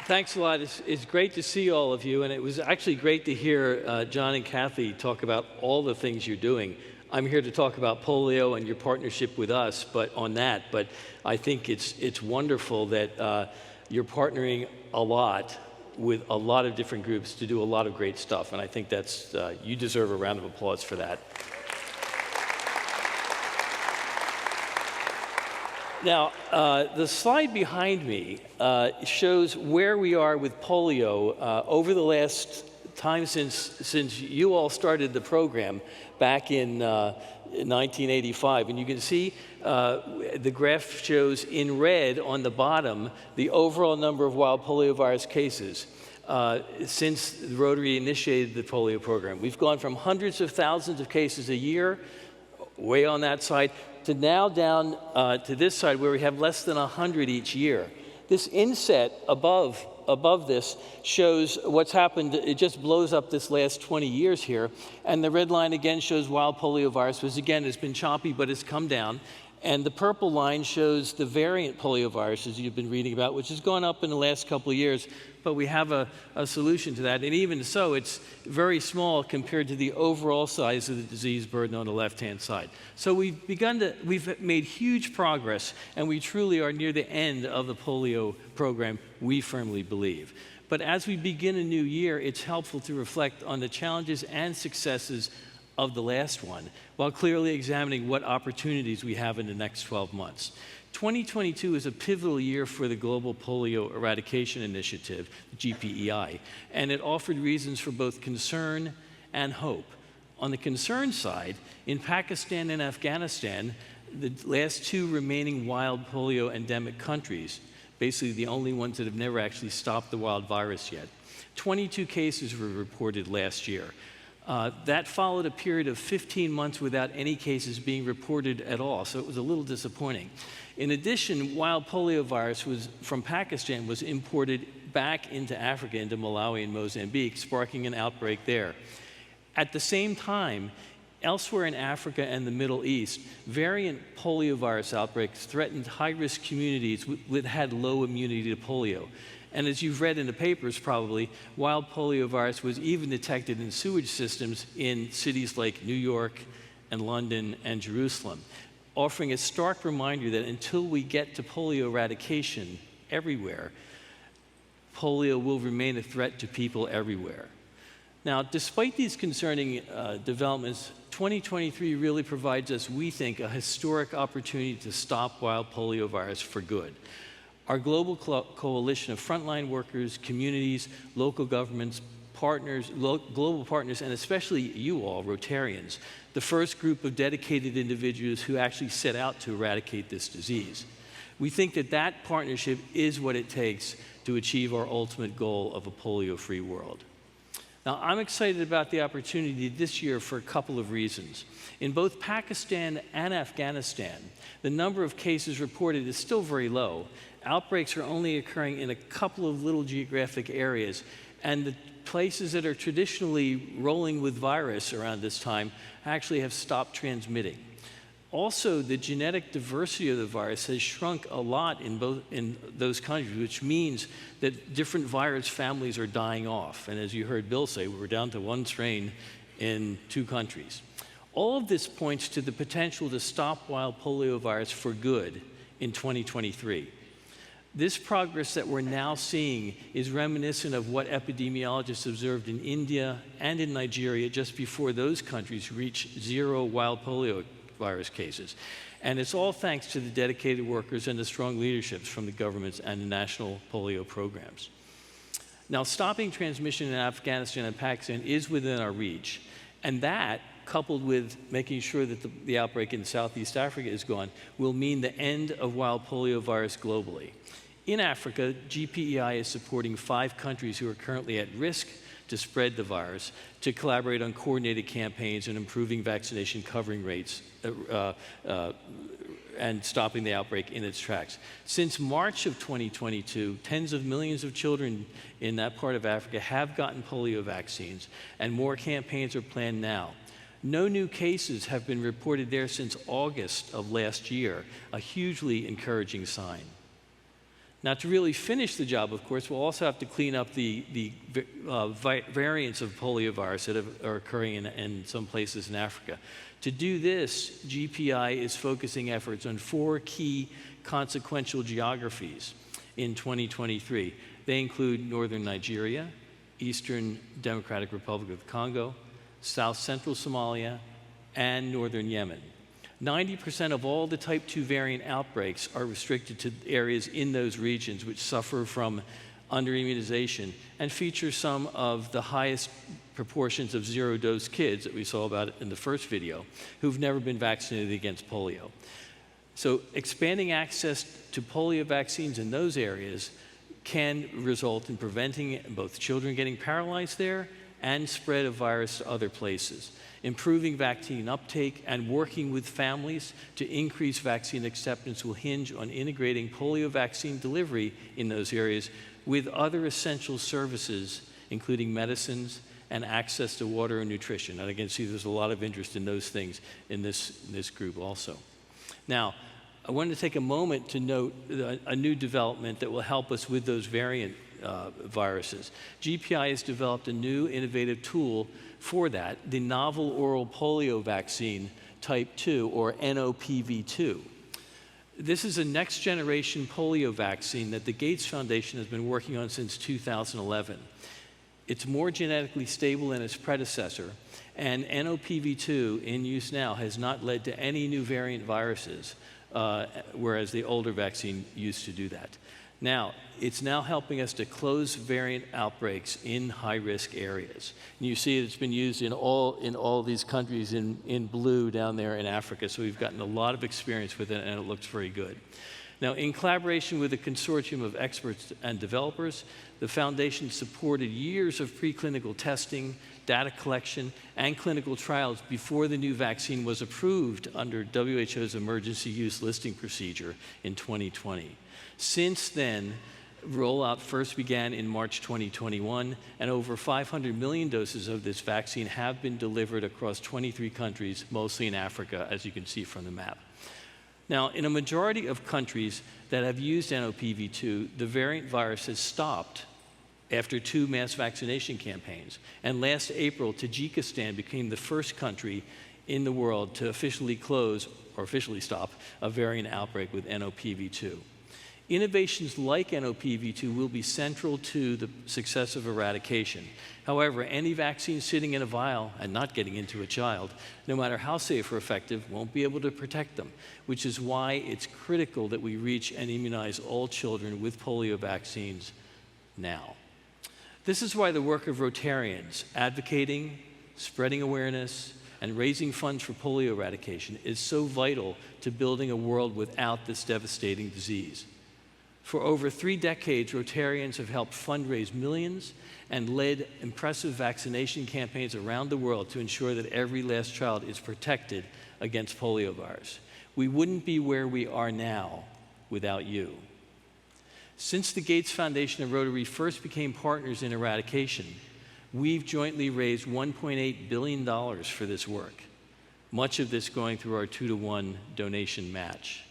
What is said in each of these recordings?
Thanks a lot. It's great to see all of you, and it was actually great to hear John and Kathy talk about all the things you're doing. I'm here to talk about polio and your partnership with us, but I think it's wonderful that you're partnering a lot with a lot of different groups to do a lot of great stuff, and I think that's you deserve a round of applause for that. Now, the slide behind me shows where we are with polio over the last time since you all started the program back in 1985. And you can see the graph shows in red on the bottom the overall number of wild poliovirus cases since the Rotary initiated the polio program. We've gone from hundreds of thousands of cases a year, way on that side, to now down to this side where we have less than 100 each year. This inset above this shows what's happened. It just blows up this last 20 years here. And the red line again shows wild poliovirus, which again has been choppy, but it's come down. And the purple line shows the variant polioviruses you've been reading about, which has gone up in the last couple of years. But we have a solution to that. And even so, it's very small compared to the overall size of the disease burden on the left-hand side. So we've made huge progress, and we truly are near the end of the polio program, we firmly believe. But as we begin a new year, it's helpful to reflect on the challenges and successes of the last one, while clearly examining what opportunities we have in the next 12 months. 2022 is a pivotal year for the Global Polio Eradication Initiative, GPEI, and it offered reasons for both concern and hope. On the concern side, in Pakistan and Afghanistan, the last two remaining wild polio endemic countries, basically the only ones that have never actually stopped the wild virus yet, 22 cases were reported last year. That followed a period of 15 months without any cases being reported at all, so it was a little disappointing. In addition, wild poliovirus from Pakistan was imported back into Africa, into Malawi and Mozambique, sparking an outbreak there. At the same time, elsewhere in Africa and the Middle East, variant poliovirus outbreaks threatened high-risk communities that had low immunity to polio. And as you've read in the papers probably, wild poliovirus was even detected in sewage systems in cities like New York and London and Jerusalem, offering a stark reminder that until we get to polio eradication everywhere, polio will remain a threat to people everywhere. Now, despite these concerning developments, 2023 really provides us, we think, a historic opportunity to stop wild poliovirus for good. Our global coalition of frontline workers, communities, local governments, partners, global partners, and especially you all, Rotarians, the first group of dedicated individuals who actually set out to eradicate this disease. We think that that partnership is what it takes to achieve our ultimate goal of a polio-free world. Now, I'm excited about the opportunity this year for a couple of reasons. In both Pakistan and Afghanistan, the number of cases reported is still very low. Outbreaks are only occurring in a couple of little geographic areas, and the places that are traditionally rolling with virus around this time actually have stopped transmitting. Also, the genetic diversity of the virus has shrunk a lot in those countries, which means that different virus families are dying off. And as you heard Bill say, we're down to one strain in 2 countries. All of this points to the potential to stop wild poliovirus for good in 2023. This progress that we're now seeing is reminiscent of what epidemiologists observed in India and in Nigeria just before those countries reached 0 wild polio virus cases. And it's all thanks to the dedicated workers and the strong leaderships from the governments and the national polio programs. Now, stopping transmission in Afghanistan and Pakistan is within our reach, and that, coupled with making sure that the outbreak in Southeast Africa is gone, will mean the end of wild polio virus globally. In Africa, GPEI is supporting 5 countries who are currently at risk to spread the virus to collaborate on coordinated campaigns and improving vaccination covering rates and stopping the outbreak in its tracks. Since March of 2022, tens of millions of children in that part of Africa have gotten polio vaccines, and more campaigns are planned now. No new cases have been reported there since August of last year, a hugely encouraging sign. Now, to really finish the job, of course, we'll also have to clean up the variants of poliovirus that are occurring in some places in Africa. To do this, GPEI is focusing efforts on 4 key consequential geographies in 2023. They include northern Nigeria, eastern Democratic Republic of the Congo, south central Somalia, and northern Yemen. 90% of all the type 2 variant outbreaks are restricted to areas in those regions which suffer from underimmunization and feature some of the highest proportions of zero-dose kids that we saw about in the first video who've never been vaccinated against polio. So expanding access to polio vaccines in those areas can result in preventing both children getting paralyzed there and spread of virus to other places. Improving vaccine uptake and working with families to increase vaccine acceptance will hinge on integrating polio vaccine delivery in those areas with other essential services, including medicines and access to water and nutrition. And again, see, there's a lot of interest in those things in this group also. Now, I wanted to take a moment to note a new development that will help us with those variant viruses. GPEI has developed a new innovative tool for that, the novel oral polio vaccine type 2, or NOPV2. This is a next generation polio vaccine that the Gates Foundation has been working on since 2011. It's more genetically stable than its predecessor, and NOPV2 in use now has not led to any new variant viruses, whereas the older vaccine used to do that. Now, it's now helping us to close variant outbreaks in high-risk areas. And you see it's been used in all these countries in blue down there in Africa, so we've gotten a lot of experience with it, and it looks very good. Now, in collaboration with a consortium of experts and developers, the Foundation supported years of preclinical testing, data collection, and clinical trials before the new vaccine was approved under WHO's emergency use listing procedure in 2020. Since then, rollout first began in March 2021, and over 500 million doses of this vaccine have been delivered across 23 countries, mostly in Africa, as you can see from the map. Now, in a majority of countries that have used NOPV2, the variant virus has stopped after 2 mass vaccination campaigns. And last April, Tajikistan became the first country in the world to officially close, or officially stop, a variant outbreak with NOPV2. Innovations like NOPV2 will be central to the success of eradication. However, any vaccine sitting in a vial and not getting into a child, no matter how safe or effective, won't be able to protect them, which is why it's critical that we reach and immunize all children with polio vaccines now. This is why the work of Rotarians advocating, spreading awareness, and raising funds for polio eradication is so vital to building a world without this devastating disease. For over 3 decades, Rotarians have helped fundraise millions and led impressive vaccination campaigns around the world to ensure that every last child is protected against poliovirus. We wouldn't be where we are now without you. Since the Gates Foundation and Rotary first became partners in eradication, we've jointly raised $1.8 billion for this work, much of this going through our 2-to-1 donation match.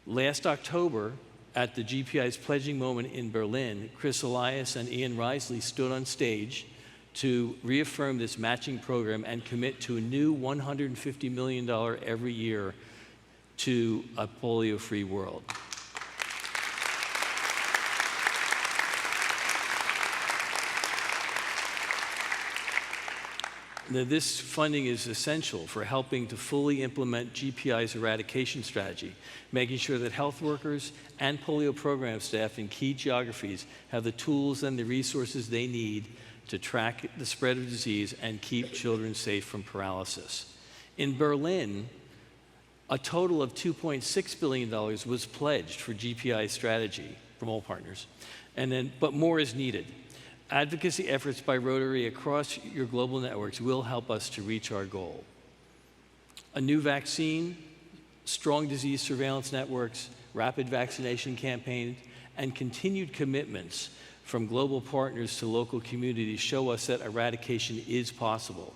Last October, at the GPEI's pledging moment in Berlin, Chris Elias and Ian Risley stood on stage to reaffirm this matching program and commit to a new $150 million every year to a polio-free world. Now, this funding is essential for helping to fully implement GPEI's eradication strategy, making sure that health workers and polio program staff in key geographies have the tools and the resources they need to track the spread of disease and keep children safe from paralysis. In Berlin, a total of $2.6 billion was pledged for GPEI's strategy from all partners, but more is needed. Advocacy efforts by Rotary across your global networks will help us to reach our goal. A new vaccine, strong disease surveillance networks, rapid vaccination campaigns, and continued commitments from global partners to local communities show us that eradication is possible.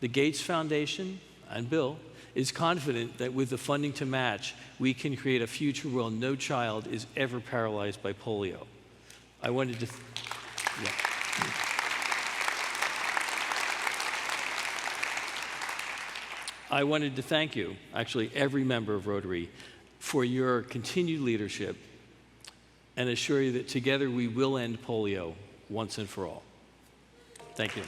The Gates Foundation and Bill is confident that with the funding to match, we can create a future where no child is ever paralyzed by polio. I wanted to, yeah. I wanted to thank you, actually every member of Rotary, for your continued leadership and assure you that together we will end polio once and for all. Thank you.